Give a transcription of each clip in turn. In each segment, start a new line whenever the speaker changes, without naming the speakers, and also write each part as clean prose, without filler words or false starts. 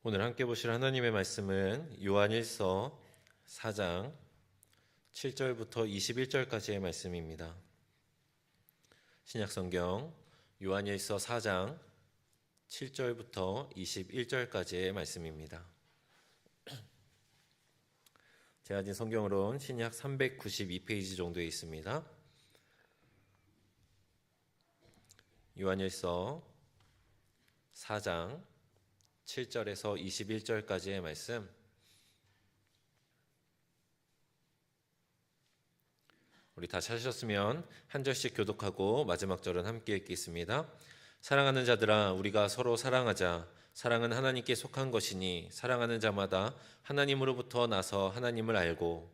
오늘 함께 보실 하나님의 말씀은 요한일서 4장 7절부터 21절까지의 말씀입니다. 신약성경 요한일서 4장 7절부터 21절까지의 말씀입니다. 제가 가진 성경으로는 신약 392페이지 정도에 있습니다. 요한일서 4장 7절에서 21절까지의 말씀, 우리 다 찾으셨으면 한 절씩 교독하고 마지막 절은 함께 읽겠습니다. 사랑하는 자들아, 우리가 서로 사랑하자. 사랑은 하나님께 속한 것이니 사랑하는 자마다 하나님으로부터 나서 하나님을 알고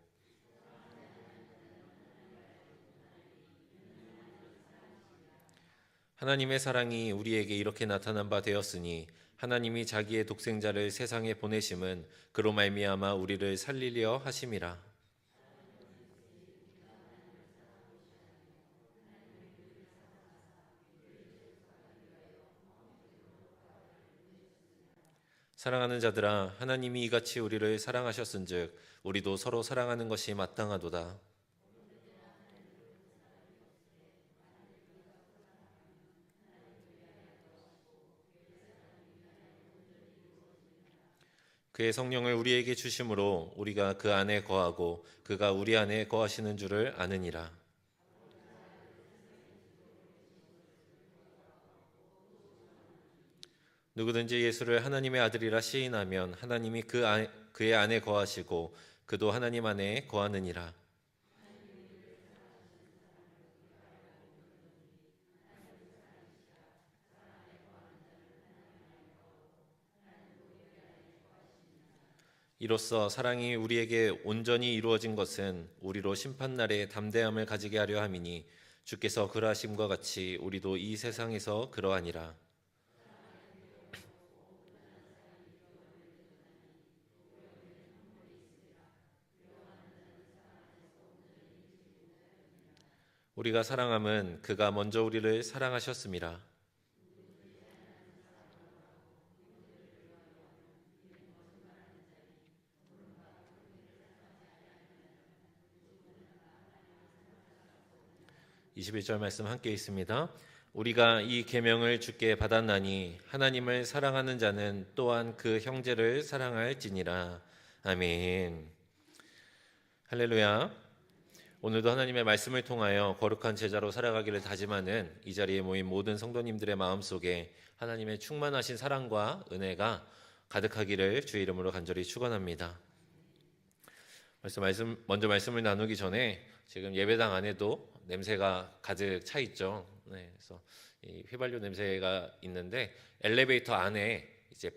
하나님의 사랑이 우리에게 이렇게 나타난 바 되었으니 하나님이 자기의 독생자를 세상에 보내심은 그로 말미암아 우리를 살리려 하심이라. 사랑하는 자들아, 하나님이 이같이 우리를 사랑하셨은즉 우리도 서로 사랑하는 것이 마땅하도다. 그의 성령을 우리에게 주심으로 우리가 그 안에 거하고 그가 우리 안에 거하시는 줄을 아느니라. 누구든지 예수를 하나님의 아들이라 시인하면 하나님이 그의 안에 거하시고 그도 하나님 안에 거하느니라. 이로써 사랑이 우리에게 온전히 이루어진 것은 우리로 심판날에 담대함을 가지게 하려 함이니 주께서 그러하심과 같이 우리도 이 세상에서 그러하니라. 우리가 사랑함은 그가 먼저 우리를 사랑하셨음이라. (21절) 말씀 함께 있습니다. 우리가 이 계명을 주께 받았나니 하나님을 사랑하는 자는 또한 그 형제를 사랑할지니라. 아멘. 할렐루야. 오늘도 하나님의 말씀을 통하여 거룩한 제자로 살아가기를 다짐하는 이 자리에 모인 모든 성도님들의 마음속에 하나님의 충만하신 사랑과 은혜가 가득하기를 주의 이름으로 간절히 축원합니다. 먼저 말씀을 나누기 전에 지금 예배당 안에도 냄새가 가득 차 있죠. 네, 그래서 이 휘발유 냄새가 있는데 엘리베이터 안에 이제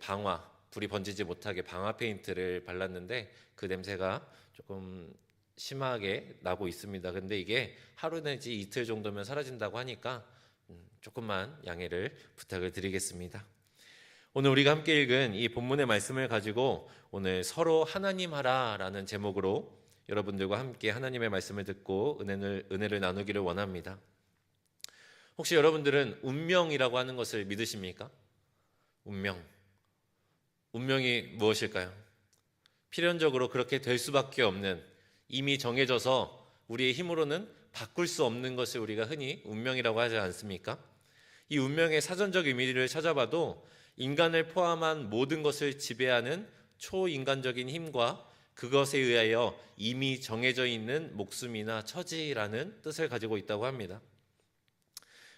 불이 번지지 못하게 방화 페인트를 발랐는데 그 냄새가 조금 심하게 나고 있습니다. 근데 이게 하루 내지 이틀 정도면 사라진다고 하니까 조금만 양해를 부탁을 드리겠습니다. 오늘 우리가 함께 읽은 이 본문의 말씀을 가지고 오늘 서로 하나님 하라라는 제목으로 여러분들과 함께 하나님의 말씀을 듣고 은혜를 나누기를 원합니다. 혹시 여러분들은 운명이라고 하는 것을 믿으십니까? 운명이 무엇일까요? 필연적으로 그렇게 될 수밖에 없는, 이미 정해져서 우리의 힘으로는 바꿀 수 없는 것을 우리가 흔히 운명이라고 하지 않습니까? 이 운명의 사전적 의미를 찾아봐도 인간을 포함한 모든 것을 지배하는 초인간적인 힘과 그것에 의하여 이미 정해져 있는 목숨이나 처지라는 뜻을 가지고 있다고 합니다.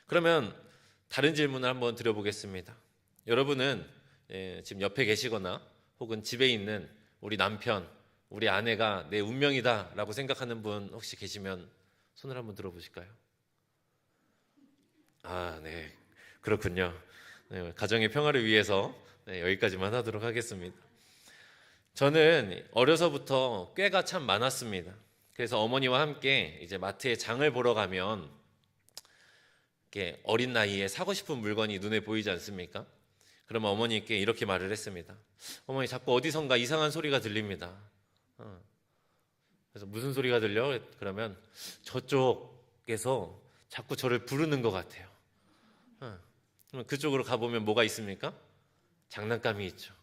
그러면 다른 질문을 한번 드려보겠습니다. 여러분은 지금 옆에 계시거나 혹은 집에 있는 우리 남편, 우리 아내가 내 운명이다 라고 생각하는 분 혹시 계시면 손을 한번 들어보실까요? 네, 그렇군요. 네, 가정의 평화를 위해서 여기까지만 하도록 하겠습니다. 저는 어려서부터 꾀가 참 많았습니다. 그래서 어머니와 함께 이제 마트에 장을 보러 가면 이렇게 어린 나이에 사고 싶은 물건이 눈에 보이지 않습니까? 그러면 어머니께 이렇게 말을 했습니다. 어머니, 자꾸 어디선가 이상한 소리가 들립니다. 그래서 무슨 소리가 들려? 그러면 저쪽에서 자꾸 저를 부르는 것 같아요. 그쪽으로 가보면 뭐가 있습니까? 장난감이 있죠.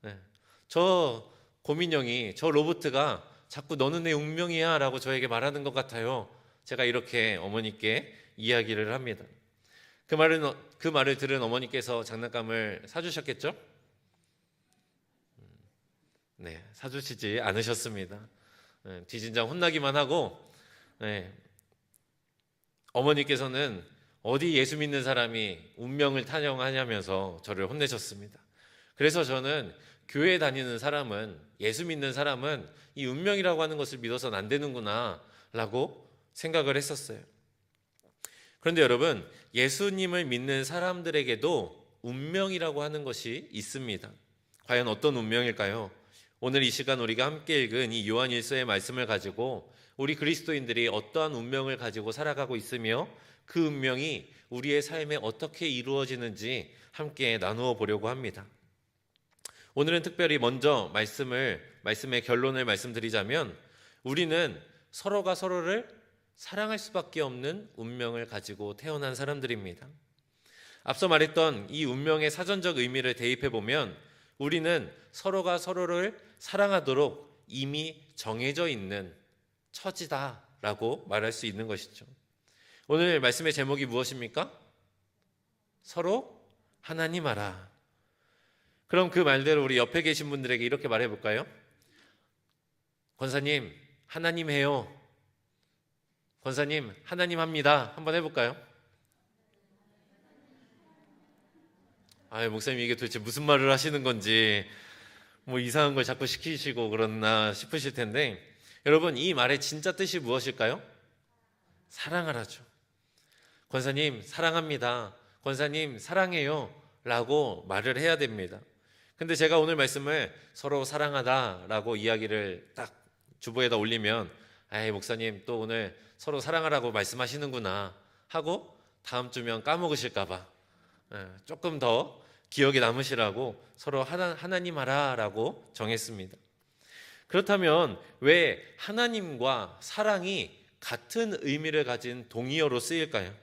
네. 저 고민형이, 저 로봇가 자꾸 너는 내 운명이야 라고 저에게 말하는 것 같아요. 제가 이렇게 어머니께 이야기를 합니다. 그 말을 들은 어머니께서 장난감을 사주셨겠죠? 네, 사주시지 않으셨습니다. 네, 뒤진장 혼나기만 하고, 네, 어머니께서는 어디 예수 믿는 사람이 운명을 타령하냐면서 저를 혼내셨습니다. 그래서 저는 교회 다니는 사람은, 예수 믿는 사람은 이 운명이라고 하는 것을 믿어서는 안 되는구나 라고 생각을 했었어요. 그런데 여러분, 예수님을 믿는 사람들에게도 운명이라고 하는 것이 있습니다. 과연 어떤 운명일까요? 오늘 이 시간 우리가 함께 읽은 이 요한일서의 말씀을 가지고 우리 그리스도인들이 어떠한 운명을 가지고 살아가고 있으며 그 운명이 우리의 삶에 어떻게 이루어지는지 함께 나누어 보려고 합니다. 오늘은 특별히 먼저 말씀의 결론을 말씀드리자면, 우리는 서로가 서로를 사랑할 수밖에 없는 운명을 가지고 태어난 사람들입니다. 앞서 말했던 이 운명의 사전적 의미를 대입해 보면 우리는 서로가 서로를 사랑하도록 이미 정해져 있는 처지다라고 말할 수 있는 것이죠. 오늘 말씀의 제목이 무엇입니까? 서로 하나님 알아. 그럼 그 말대로 우리 옆에 계신 분들에게 이렇게 말해 볼까요? 권사님, 하나님 해요. 권사님, 하나님 합니다. 한번 해볼까요? 목사님 이게 도대체 무슨 말을 하시는 건지, 뭐 이상한 걸 자꾸 시키시고 그러나 싶으실 텐데, 여러분, 이 말의 진짜 뜻이 무엇일까요? 사랑하라죠. 권사님 사랑합니다. 권사님 사랑해요 라고 말을 해야 됩니다. 근데 제가 오늘 말씀을 서로 사랑하다 라고 이야기를 딱 주보에다 올리면, 목사님 또 오늘 서로 사랑하라고 말씀하시는구나 하고 다음 주면 까먹으실까봐 조금 더 기억에 남으시라고 서로 하나님 하라라고 정했습니다. 그렇다면 왜 하나님과 사랑이 같은 의미를 가진 동의어로 쓰일까요?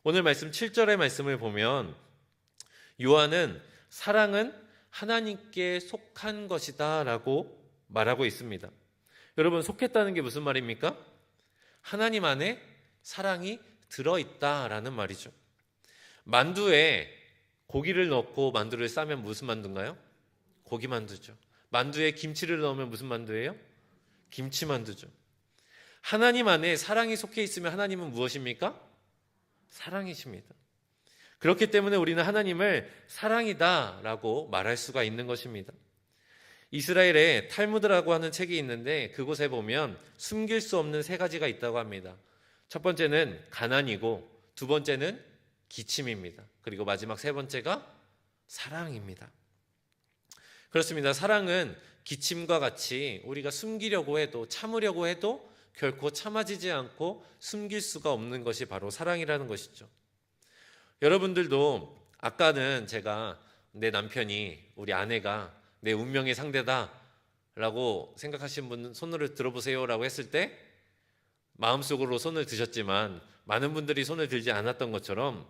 오늘 말씀 7절의 말씀을 보면 요한은 사랑은 하나님께 속한 것이다 라고 말하고 있습니다. 여러분, 속했다는 게 무슨 말입니까? 하나님 안에 사랑이 들어있다라는 말이죠. 만두에 고기를 넣고 만두를 싸면 무슨 만두인가요? 고기 만두죠. 만두에 김치를 넣으면 무슨 만두예요? 김치 만두죠. 하나님 안에 사랑이 속해 있으면 하나님은 무엇입니까? 사랑이십니다. 그렇기 때문에 우리는 하나님을 사랑이다 라고 말할 수가 있는 것입니다. 이스라엘에 탈무드라고 하는 책이 있는데 그곳에 보면 숨길 수 없는 세 가지가 있다고 합니다. 첫 번째는 가난이고, 두 번째는 기침입니다. 그리고 마지막 세 번째가 사랑입니다. 그렇습니다. 사랑은 기침과 같이 우리가 숨기려고 해도, 참으려고 해도 결코 참아지지 않고 숨길 수가 없는 것이 바로 사랑이라는 것이죠. 여러분들도 아까는 제가 내 남편이, 우리 아내가 내 운명의 상대다 라고 생각하신 분 손을 들어보세요 라고 했을 때 마음속으로 손을 드셨지만 많은 분들이 손을 들지 않았던 것처럼,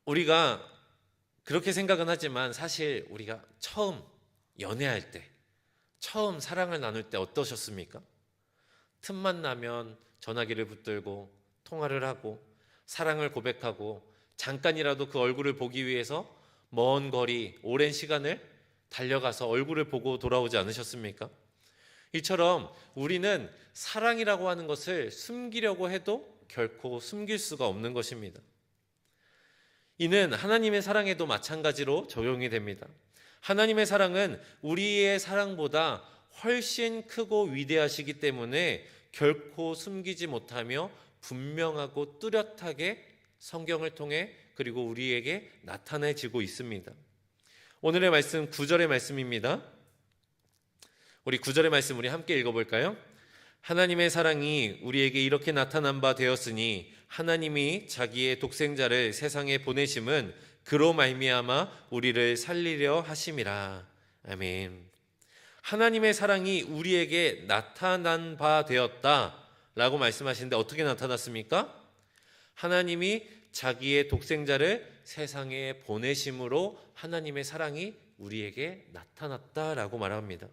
우리가 그렇게 생각은 하지만 사실 우리가 처음 연애할 때, 처음 사랑을 나눌 때 어떠셨습니까? 틈만 나면 전화기를 붙들고 통화를 하고 사랑을 고백하고 잠깐이라도 그 얼굴을 보기 위해서 먼 거리, 오랜 시간을 달려가서 얼굴을 보고 돌아오지 않으셨습니까? 이처럼 우리는 사랑이라고 하는 것을 숨기려고 해도 결코 숨길 수가 없는 것입니다. 이는 하나님의 사랑에도 마찬가지로 적용이 됩니다. 하나님의 사랑은 우리의 사랑보다 훨씬 크고 위대하시기 때문에 결코 숨기지 못하며 분명하고 뚜렷하게 성경을 통해 그리고 우리에게 나타내지고 있습니다. 오늘의 말씀 9절의 말씀입니다. 우리 9절의 말씀 우리 함께 읽어볼까요? 하나님의 사랑이 우리에게 이렇게 나타난 바 되었으니 하나님이 자기의 독생자를 세상에 보내심은 그로 말미암아 우리를 살리려 하심이라. 아멘. 하나님의 사랑이 우리에게 나타난 바 되었다라고 말씀하시는데 어떻게 나타났습니까? 하나님이 자기의 독생자를 세상에 보내심으로 하나님의 사랑이 우리에게 나타났다라고 말합니다.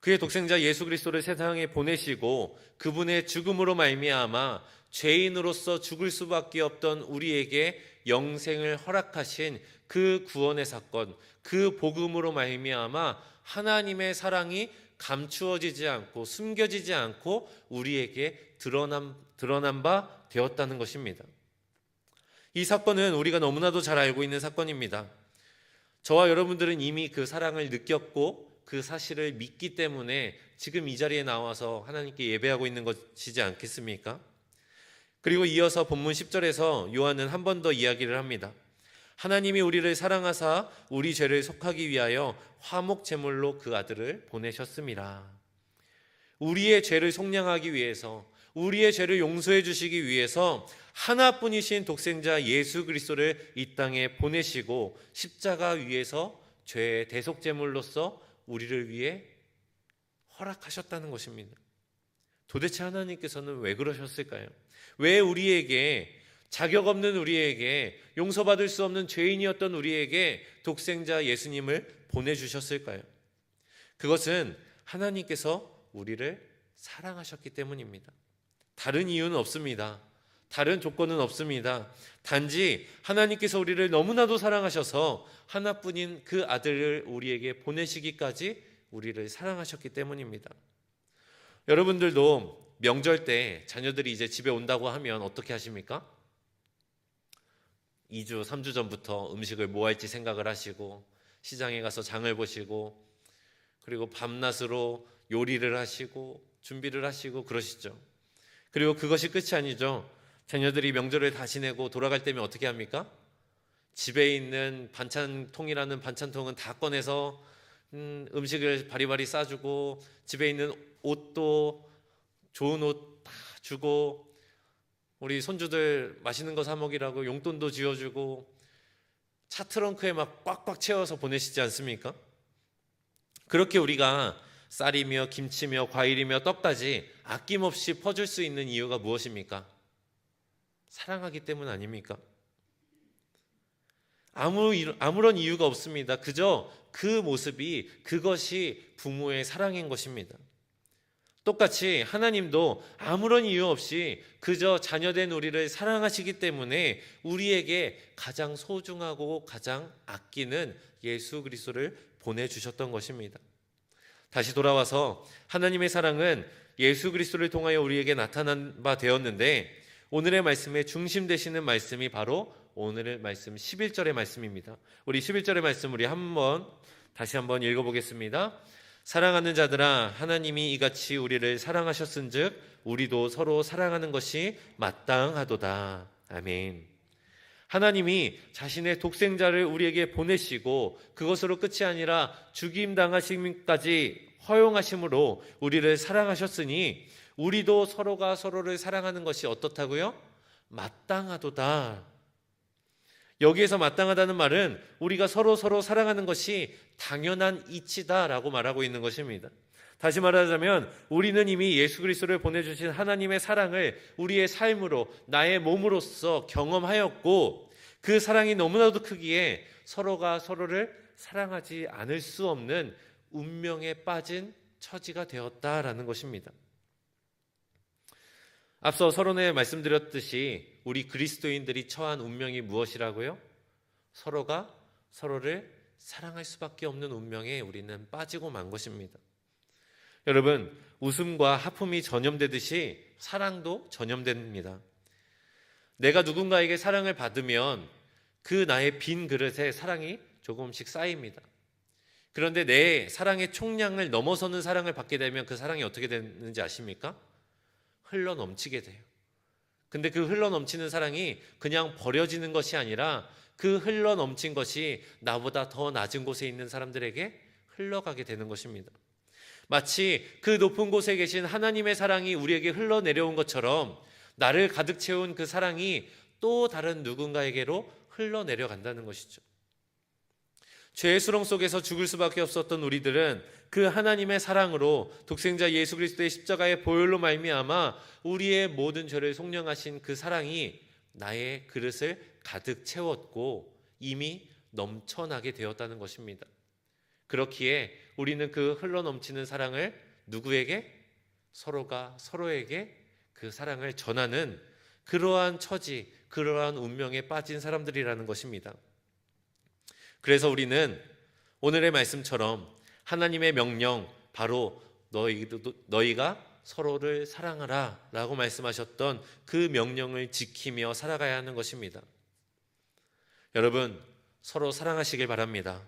그의 독생자 예수 그리스도를 세상에 보내시고 그분의 죽음으로 말미암아 죄인으로서 죽을 수밖에 없던 우리에게 영생을 허락하신 그 구원의 사건, 그 복음으로 말미암아 하나님의 사랑이 감추어지지 않고 숨겨지지 않고 우리에게 드러난 바 되었다는 것입니다. 이 사건은 우리가 너무나도 잘 알고 있는 사건입니다. 저와 여러분들은 이미 그 사랑을 느꼈고 그 사실을 믿기 때문에 지금 이 자리에 나와서 하나님께 예배하고 있는 것이지 않겠습니까? 그리고 이어서 본문 10절에서 요한은 한 번 더 이야기를 합니다. 하나님이 우리를 사랑하사 우리 죄를 속하기 위하여 화목 제물로 그 아들을 보내셨습니다. 우리의 죄를 속량하기 위해서, 우리의 죄를 용서해 주시기 위해서 하나뿐이신 독생자 예수 그리스도를 이 땅에 보내시고 십자가 위에서 죄의 대속 제물로서 우리를 위해 허락하셨다는 것입니다. 도대체 하나님께서는 왜 그러셨을까요? 왜 우리에게, 자격 없는 우리에게, 용서받을 수 없는 죄인이었던 우리에게 독생자 예수님을 보내주셨을까요? 그것은 하나님께서 우리를 사랑하셨기 때문입니다. 다른 이유는 없습니다. 다른 조건은 없습니다. 단지 하나님께서 우리를 너무나도 사랑하셔서 하나뿐인 그 아들을 우리에게 보내시기까지 우리를 사랑하셨기 때문입니다. 여러분들도 명절 때 자녀들이 이제 집에 온다고 하면 어떻게 하십니까? 2주, 3주 전부터 음식을 뭐 할지 생각을 하시고 시장에 가서 장을 보시고 그리고 밤낮으로 요리를 하시고 준비를 하시고 그러시죠. 그리고 그것이 끝이 아니죠. 자녀들이 명절을 다 지내고 돌아갈 때면 어떻게 합니까? 집에 있는 반찬통이라는 반찬통은 다 꺼내서 음식을 바리바리 싸주고 집에 있는 옷도 좋은 옷 다 주고 우리 손주들 맛있는 거 사 먹이라고 용돈도 쥐어주고 차 트렁크에 막 꽉꽉 채워서 보내시지 않습니까? 그렇게 우리가 쌀이며 김치며 과일이며 떡까지 아낌없이 퍼줄 수 있는 이유가 무엇입니까? 사랑하기 때문 아닙니까? 아무런 이유가 없습니다. 그저 그 모습이, 그것이 부모의 사랑인 것입니다. 똑같이 하나님도 아무런 이유 없이 그저 자녀된 우리를 사랑하시기 때문에 우리에게 가장 소중하고 가장 아끼는 예수 그리스도를 보내주셨던 것입니다. 다시 돌아와서 하나님의 사랑은 예수 그리스도를 통하여 우리에게 나타난 바 되었는데 오늘의 말씀의 중심 되시는 말씀이 바로 오늘의 말씀 11절의 말씀입니다. 우리 11절의 말씀 우리 다시 한번 읽어보겠습니다. 사랑하는 자들아 하나님이 이같이 우리를 사랑하셨은즉 우리도 서로 사랑하는 것이 마땅하도다. 아멘. 하나님이 자신의 독생자를 우리에게 보내시고 그것으로 끝이 아니라 죽임당하심까지 허용하심으로 우리를 사랑하셨으니 우리도 서로가 서로를 사랑하는 것이 어떻다고요? 마땅하도다. 여기에서 마땅하다는 말은 우리가 서로 사랑하는 것이 당연한 이치다라고 말하고 있는 것입니다. 다시 말하자면 우리는 이미 예수 그리스도를 보내주신 하나님의 사랑을 우리의 삶으로 나의 몸으로써 경험하였고 그 사랑이 너무나도 크기에 서로가 서로를 사랑하지 않을 수 없는 운명에 빠진 처지가 되었다라는 것입니다. 앞서 서론에 말씀드렸듯이 우리 그리스도인들이 처한 운명이 무엇이라고요? 서로가 서로를 사랑할 수밖에 없는 운명에 우리는 빠지고 만 것입니다. 여러분, 웃음과 하품이 전염되듯이 사랑도 전염됩니다. 내가 누군가에게 사랑을 받으면 그 나의 빈 그릇에 사랑이 조금씩 쌓입니다. 그런데 내 사랑의 총량을 넘어서는 사랑을 받게 되면 그 사랑이 어떻게 되는지 아십니까? 흘러 넘치게 돼요. 근데 그 흘러 넘치는 사랑이 그냥 버려지는 것이 아니라 그 흘러 넘친 것이 나보다 더 낮은 곳에 있는 사람들에게 흘러가게 되는 것입니다. 마치 그 높은 곳에 계신 하나님의 사랑이 우리에게 흘러내려온 것처럼 나를 가득 채운 그 사랑이 또 다른 누군가에게로 흘러내려간다는 것이죠. 죄의 수렁 속에서 죽을 수밖에 없었던 우리들은 그 하나님의 사랑으로 독생자 예수 그리스도의 십자가의 보혈로 말미암아 우리의 모든 죄를 속량하신 그 사랑이 나의 그릇을 가득 채웠고 이미 넘쳐나게 되었다는 것입니다. 그렇기에 우리는 그 흘러넘치는 사랑을 누구에게? 서로가 서로에게 그 사랑을 전하는 그러한 처지, 그러한 운명에 빠진 사람들이라는 것입니다. 그래서 우리는 오늘의 말씀처럼 하나님의 명령, 바로 너희가 서로를 사랑하라 라고 말씀하셨던 그 명령을 지키며 살아가야 하는 것입니다. 여러분, 서로 사랑하시길 바랍니다.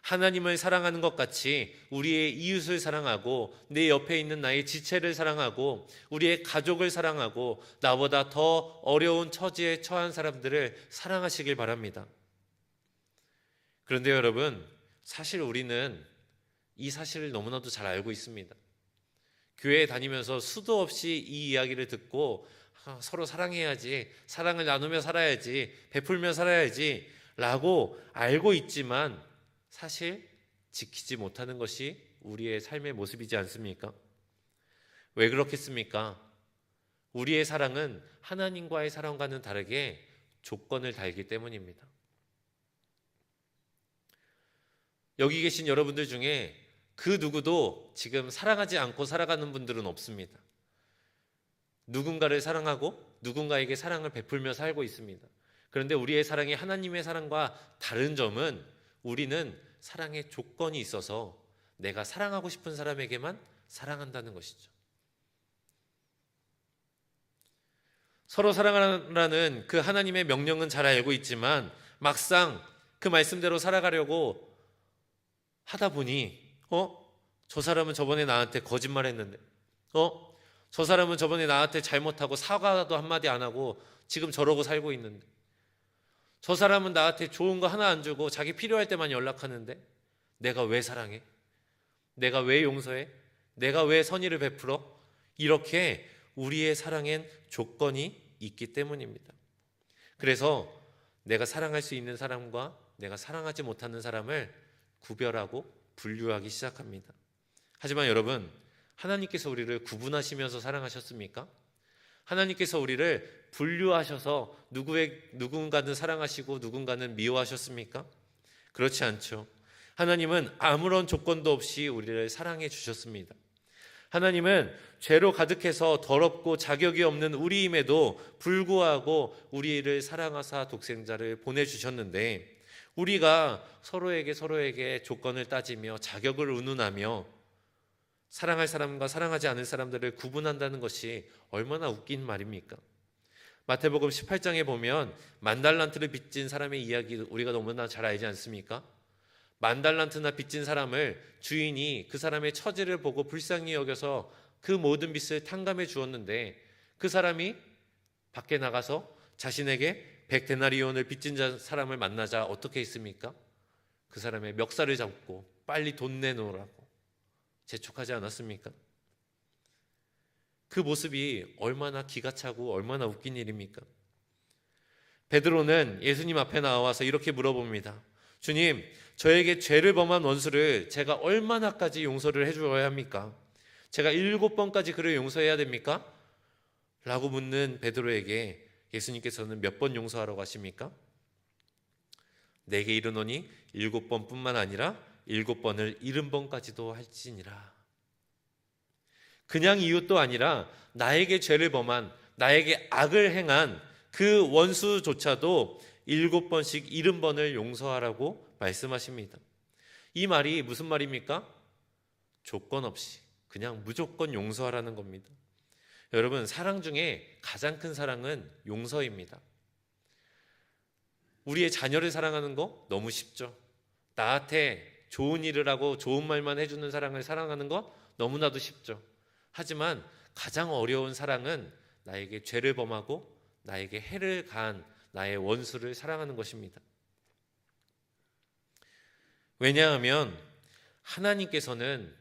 하나님을 사랑하는 것 같이 우리의 이웃을 사랑하고 내 옆에 있는 나의 지체를 사랑하고 우리의 가족을 사랑하고 나보다 더 어려운 처지에 처한 사람들을 사랑하시길 바랍니다. 그런데 여러분, 사실 우리는 이 사실을 너무나도 잘 알고 있습니다. 교회에 다니면서 수도 없이 이 이야기를 듣고 서로 사랑해야지, 사랑을 나누며 살아야지, 베풀며 살아야지 라고 알고 있지만 사실 지키지 못하는 것이 우리의 삶의 모습이지 않습니까? 왜 그렇겠습니까? 우리의 사랑은 하나님과의 사랑과는 다르게 조건을 달기 때문입니다. 여기 계신 여러분들 중에 그 누구도 지금 사랑하지 않고 살아가는 분들은 없습니다. 누군가를 사랑하고 누군가에게 사랑을 베풀며 살고 있습니다. 그런데 우리의 사랑이 하나님의 사랑과 다른 점은 우리는 사랑의 조건이 있어서 내가 사랑하고 싶은 사람에게만 사랑한다는 것이죠. 서로 사랑하라는 그 하나님의 명령은 잘 알고 있지만 막상 그 말씀대로 살아가려고 하다 보니 저 사람은 저번에 나한테 거짓말했는데 저 사람은 저번에 나한테 잘못하고 사과도 한마디 안 하고 지금 저러고 살고 있는데 저 사람은 나한테 좋은 거 하나 안 주고 자기 필요할 때만 연락하는데 내가 왜 사랑해? 내가 왜 용서해? 내가 왜 선의를 베풀어? 이렇게 우리의 사랑엔 조건이 있기 때문입니다. 그래서 내가 사랑할 수 있는 사람과 내가 사랑하지 못하는 사람을 구별하고 분류하기 시작합니다. 하지만 여러분, 하나님께서 우리를 구분하시면서 사랑하셨습니까? 하나님께서 우리를 분류하셔서 누군가는 사랑하시고 누군가는 미워하셨습니까? 그렇지 않죠. 하나님은 아무런 조건도 없이 우리를 사랑해 주셨습니다. 하나님은 죄로 가득해서 더럽고 자격이 없는 우리임에도 불구하고 우리를 사랑하사 독생자를 보내주셨는데 우리가 서로에게 조건을 따지며 자격을 운운하며 사랑할 사람과 사랑하지 않을 사람들을 구분한다는 것이 얼마나 웃긴 말입니까? 마태복음 18장에 보면 10,000달란트를 빚진 사람의 이야기 우리가 너무나 잘 알지 않습니까? 10,000달란트나 빚진 사람을 주인이 그 사람의 처지를 보고 불쌍히 여겨서 그 모든 빚을 탕감해 주었는데 그 사람이 밖에 나가서 자신에게 100데나리온을 빚진 사람을 만나자 어떻게 했습니까? 그 사람의 멱살을 잡고 빨리 돈 내놓으라고 재촉하지 않았습니까? 그 모습이 얼마나 기가 차고 얼마나 웃긴 일입니까? 베드로는 예수님 앞에 나와서 이렇게 물어봅니다. 주님, 저에게 죄를 범한 원수를 제가 얼마나까지 용서를 해주어야 합니까? 제가 7번까지 그를 용서해야 됩니까? 라고 묻는 베드로에게 예수님께서는 몇 번 용서하라고 하십니까? 내게 이르노니 7번뿐만 아니라 7번을 70번까지도 할지니라. 그냥 이웃도 아니라 나에게 죄를 범한, 나에게 악을 행한 그 원수조차도 7번씩 70번을 용서하라고 말씀하십니다. 이 말이 무슨 말입니까? 조건 없이 그냥 무조건 용서하라는 겁니다. 여러분, 사랑 중에 가장 큰 사랑은 용서입니다. 우리의 자녀를 사랑하는 거 너무 쉽죠. 나한테 좋은 일을 하고 좋은 말만 해주는 사랑을 사랑하는 거 너무나도 쉽죠. 하지만 가장 어려운 사랑은 나에게 죄를 범하고 나에게 해를 가한 나의 원수를 사랑하는 것입니다. 왜냐하면 하나님께서는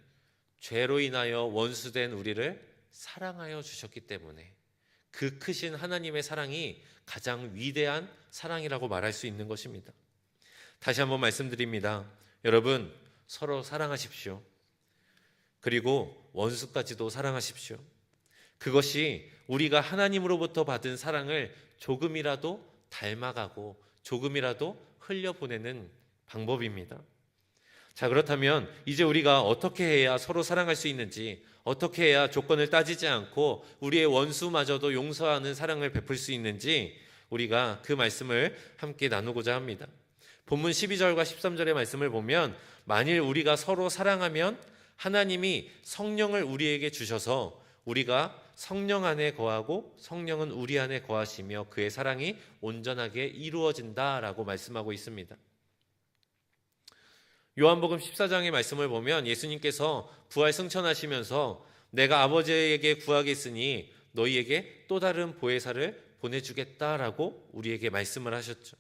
죄로 인하여 원수된 우리를 사랑하여 주셨기 때문에 그 크신 하나님의 사랑이 가장 위대한 사랑이라고 말할 수 있는 것입니다. 다시 한번 말씀드립니다. 여러분, 서로 사랑하십시오. 그리고 원수까지도 사랑하십시오. 그것이 우리가 하나님으로부터 받은 사랑을 조금이라도 닮아가고 조금이라도 흘려보내는 방법입니다. 자, 그렇다면 이제 우리가 어떻게 해야 서로 사랑할 수 있는지, 어떻게 해야 조건을 따지지 않고 우리의 원수마저도 용서하는 사랑을 베풀 수 있는지 우리가 그 말씀을 함께 나누고자 합니다. 본문 12절과 13절의 말씀을 보면 만일 우리가 서로 사랑하면 하나님이 성령을 우리에게 주셔서 우리가 성령 안에 거하고 성령은 우리 안에 거하시며 그의 사랑이 온전하게 이루어진다라고 말씀하고 있습니다. 요한복음 14장의 말씀을 보면 예수님께서 부활 승천하시면서 내가 아버지에게 구하겠으니 너희에게 또 다른 보혜사를 보내주겠다라고 우리에게 말씀을 하셨죠.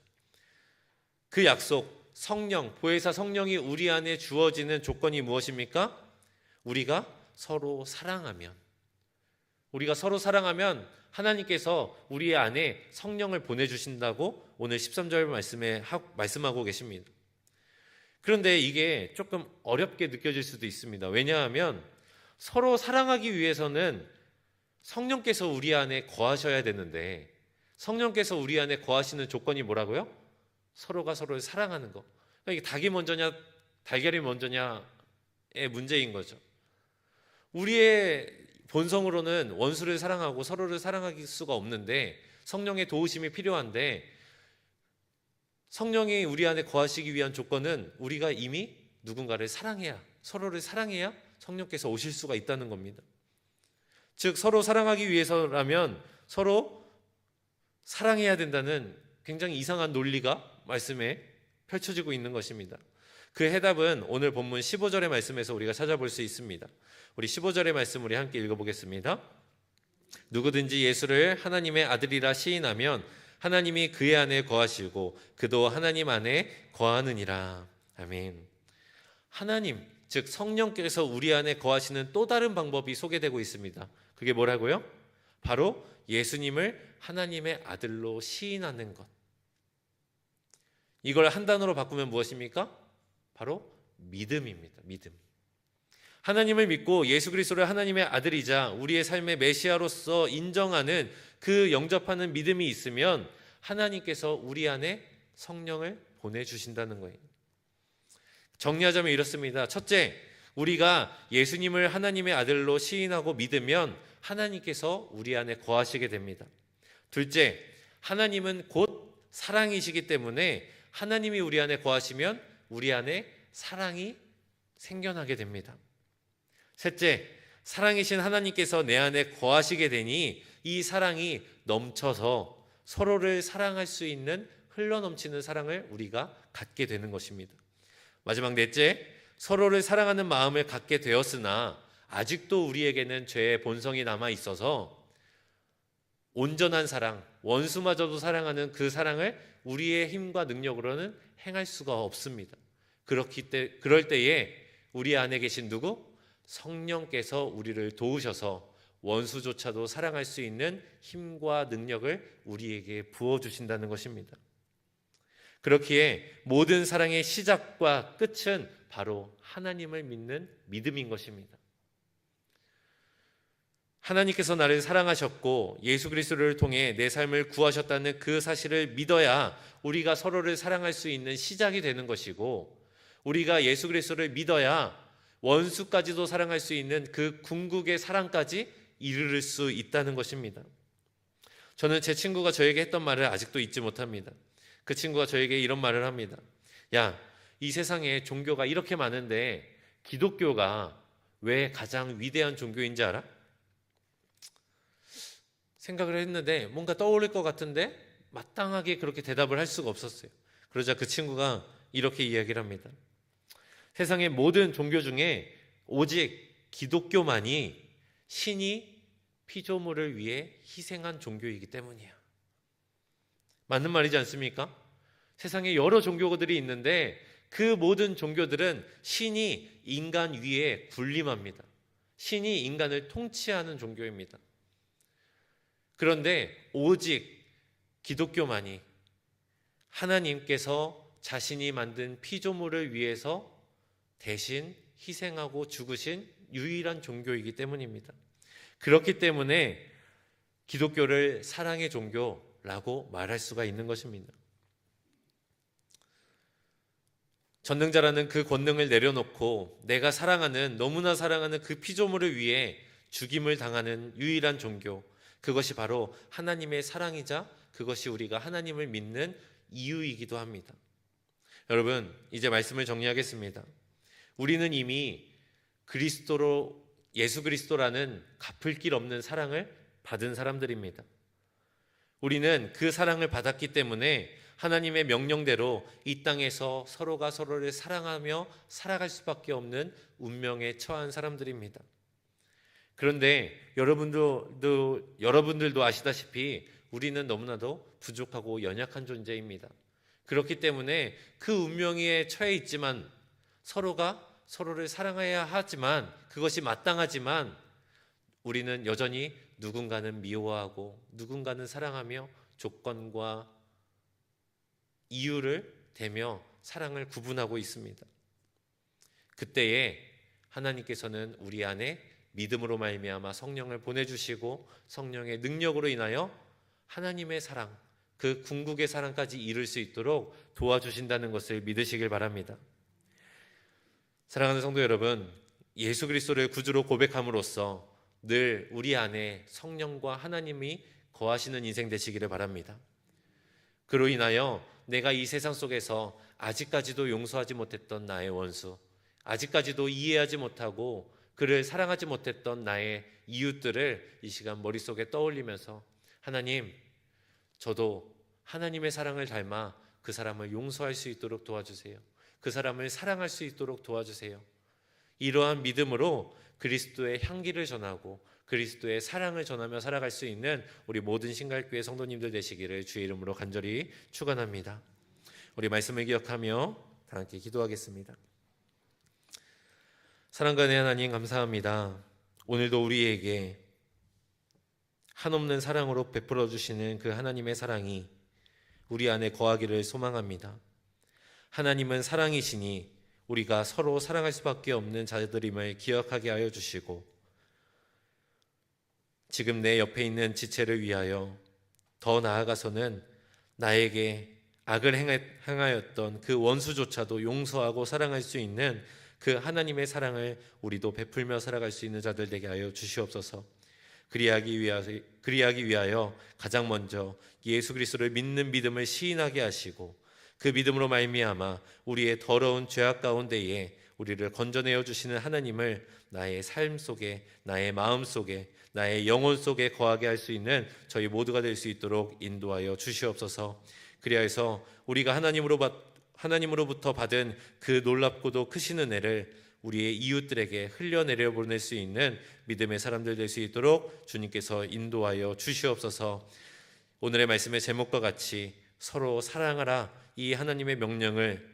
그 약속, 성령, 보혜사 성령이 우리 안에 주어지는 조건이 무엇입니까? 우리가 서로 사랑하면 하나님께서 우리 안에 성령을 보내주신다고 오늘 13절 말씀에 말씀하고 계십니다. 그런데 이게 조금 어렵게 느껴질 수도 있습니다. 왜냐하면 서로 사랑하기 위해서는 성령께서 우리 안에 거하셔야 되는데 성령께서 우리 안에 거하시는 조건이 뭐라고요? 서로가 서로를 사랑하는 거. 그러니까 이게 닭이 먼저냐 달걀이 먼저냐의 문제인 거죠. 우리의 본성으로는 원수를 사랑하고 서로를 사랑할 수가 없는데 성령의 도우심이 필요한데 성령이 우리 안에 거하시기 위한 조건은 우리가 이미 누군가를 사랑해야, 서로를 사랑해야 성령께서 오실 수가 있다는 겁니다. 즉 서로 사랑하기 위해서라면 서로 사랑해야 된다는 굉장히 이상한 논리가 말씀에 펼쳐지고 있는 것입니다. 그 해답은 오늘 본문 15절의 말씀에서 우리가 찾아볼 수 있습니다. 우리 15절의 말씀 우리 함께 읽어보겠습니다. 누구든지 예수를 하나님의 아들이라 시인하면 하나님이 그의 안에 거하시고 그도 하나님 안에 거하느니라. 아멘. 하나님, 즉 성령께서 우리 안에 거하시는 또 다른 방법이 소개되고 있습니다. 그게 뭐라고요? 바로 예수님을 하나님의 아들로 시인하는 것. 이걸 한 단어로 바꾸면 무엇입니까? 바로 믿음입니다. 믿음. 하나님을 믿고 예수 그리스도를 하나님의 아들이자 우리의 삶의 메시아로서 인정하는 그 영접하는 믿음이 있으면 하나님께서 우리 안에 성령을 보내주신다는 거예요. 정리하자면 이렇습니다. 첫째, 우리가 예수님을 하나님의 아들로 시인하고 믿으면 하나님께서 우리 안에 거하시게 됩니다. 둘째, 하나님은 곧 사랑이시기 때문에 하나님이 우리 안에 거하시면 우리 안에 사랑이 생겨나게 됩니다. 셋째, 사랑이신 하나님께서 내 안에 거하시게 되니 이 사랑이 넘쳐서 서로를 사랑할 수 있는 흘러넘치는 사랑을 우리가 갖게 되는 것입니다. 마지막 넷째, 서로를 사랑하는 마음을 갖게 되었으나 아직도 우리에게는 죄의 본성이 남아 있어서 온전한 사랑, 원수마저도 사랑하는 그 사랑을 우리의 힘과 능력으로는 행할 수가 없습니다. 그럴 때에 우리 안에 계신 누구? 성령께서 우리를 도우셔서 원수조차도 사랑할 수 있는 힘과 능력을 우리에게 부어주신다는 것입니다. 그렇기에 모든 사랑의 시작과 끝은 바로 하나님을 믿는 믿음인 것입니다. 하나님께서 나를 사랑하셨고 예수 그리스도를 통해 내 삶을 구하셨다는 그 사실을 믿어야 우리가 서로를 사랑할 수 있는 시작이 되는 것이고, 우리가 예수 그리스도를 믿어야 원수까지도 사랑할 수 있는 그 궁극의 사랑까지 이르를 수 있다는 것입니다. 저는 제 친구가 저에게 했던 말을 아직도 잊지 못합니다. 그 친구가 저에게 이런 말을 합니다. 야, 이 세상에 종교가 이렇게 많은데 기독교가 왜 가장 위대한 종교인지 알아? 생각을 했는데 뭔가 떠오를 것 같은데 마땅하게 그렇게 대답을 할 수가 없었어요. 그러자 그 친구가 이렇게 이야기를 합니다. 세상의 모든 종교 중에 오직 기독교만이 신이 피조물을 위해 희생한 종교이기 때문이야. 맞는 말이지 않습니까? 세상에 여러 종교들이 있는데 그 모든 종교들은 신이 인간 위에 군림합니다. 신이 인간을 통치하는 종교입니다. 그런데 오직 기독교만이 하나님께서 자신이 만든 피조물을 위해서 대신 희생하고 죽으신 유일한 종교이기 때문입니다. 그렇기 때문에 기독교를 사랑의 종교라고 말할 수가 있는 것입니다. 전능자라는 그 권능을 내려놓고 내가 사랑하는, 너무나 사랑하는 그 피조물을 위해 죽임을 당하는 유일한 종교, 그것이 바로 하나님의 사랑이자 그것이 우리가 하나님을 믿는 이유이기도 합니다. 여러분, 이제 말씀을 정리하겠습니다. 우리는 이미 예수 그리스도라는 갚을 길 없는 사랑을 받은 사람들입니다. 우리는 그 사랑을 받았기 때문에 하나님의 명령대로 이 땅에서 서로가 서로를 사랑하며 살아갈 수밖에 없는 운명에 처한 사람들입니다. 그런데 여러분들도 아시다시피 우리는 너무나도 부족하고 연약한 존재입니다. 그렇기 때문에 그 운명에 처해 있지만, 서로가 서로를 사랑해야 하지만, 그것이 마땅하지만 우리는 여전히 누군가는 미워하고 누군가는 사랑하며 조건과 이유를 대며 사랑을 구분하고 있습니다. 그때에 하나님께서는 우리 안에 믿음으로 말미암아 성령을 보내주시고 성령의 능력으로 인하여 하나님의 사랑, 그 궁극의 사랑까지 이룰 수 있도록 도와주신다는 것을 믿으시길 바랍니다. 사랑하는 성도 여러분, 예수 그리스도를 구주로 고백함으로써 늘 우리 안에 성령과 하나님이 거하시는 인생 되시기를 바랍니다. 그로 인하여 내가 이 세상 속에서 아직까지도 용서하지 못했던 나의 원수, 아직까지도 이해하지 못하고 그를 사랑하지 못했던 나의 이웃들을 이 시간 머릿속에 떠올리면서, 하나님, 저도 하나님의 사랑을 닮아 그 사람을 용서할 수 있도록 도와주세요. 그 사람을 사랑할 수 있도록 도와주세요. 이러한 믿음으로 그리스도의 향기를 전하고 그리스도의 사랑을 전하며 살아갈 수 있는 우리 모든 신갈교회 성도님들 되시기를 주의 이름으로 간절히 축원합니다. 우리 말씀을 기억하며 다 함께 기도하겠습니다. 사랑과의 하나님, 감사합니다. 오늘도 우리에게 한없는 사랑으로 베풀어 주시는 그 하나님의 사랑이 우리 안에 거하기를 소망합니다. 하나님은 사랑이시니 우리가 서로 사랑할 수밖에 없는 자들임을 기억하게 하여 주시고, 지금 내 옆에 있는 지체를 위하여, 더 나아가서는 나에게 악을 행하였던 그 원수조차도 용서하고 사랑할 수 있는 그 하나님의 사랑을 우리도 베풀며 살아갈 수 있는 자들 되게 하여 주시옵소서. 그리하기 위하여 가장 먼저 예수 그리스도를 믿는 믿음을 시인하게 하시고, 그 믿음으로 말미암아 우리의 더러운 죄악 가운데에 우리를 건져내어 주시는 하나님을 나의 삶 속에, 나의 마음 속에, 나의 영혼 속에 거하게 할 수 있는 저희 모두가 될 수 있도록 인도하여 주시옵소서. 그리하여서 우리가 하나님으로부터 받은 그 놀랍고도 크신 은혜를 우리의 이웃들에게 흘려내려 보낼 수 있는 믿음의 사람들 될 수 있도록 주님께서 인도하여 주시옵소서. 오늘의 말씀의 제목과 같이 서로 사랑하라, 이 하나님의 명령을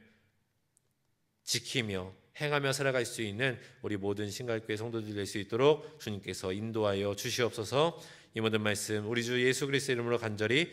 지키며 행하며 살아갈 수 있는 우리 모든 신갈교회 성도들 될 수 있도록 주님께서 인도하여 주시옵소서. 이 모든 말씀 우리 주 예수 그리스도의 이름으로 간절히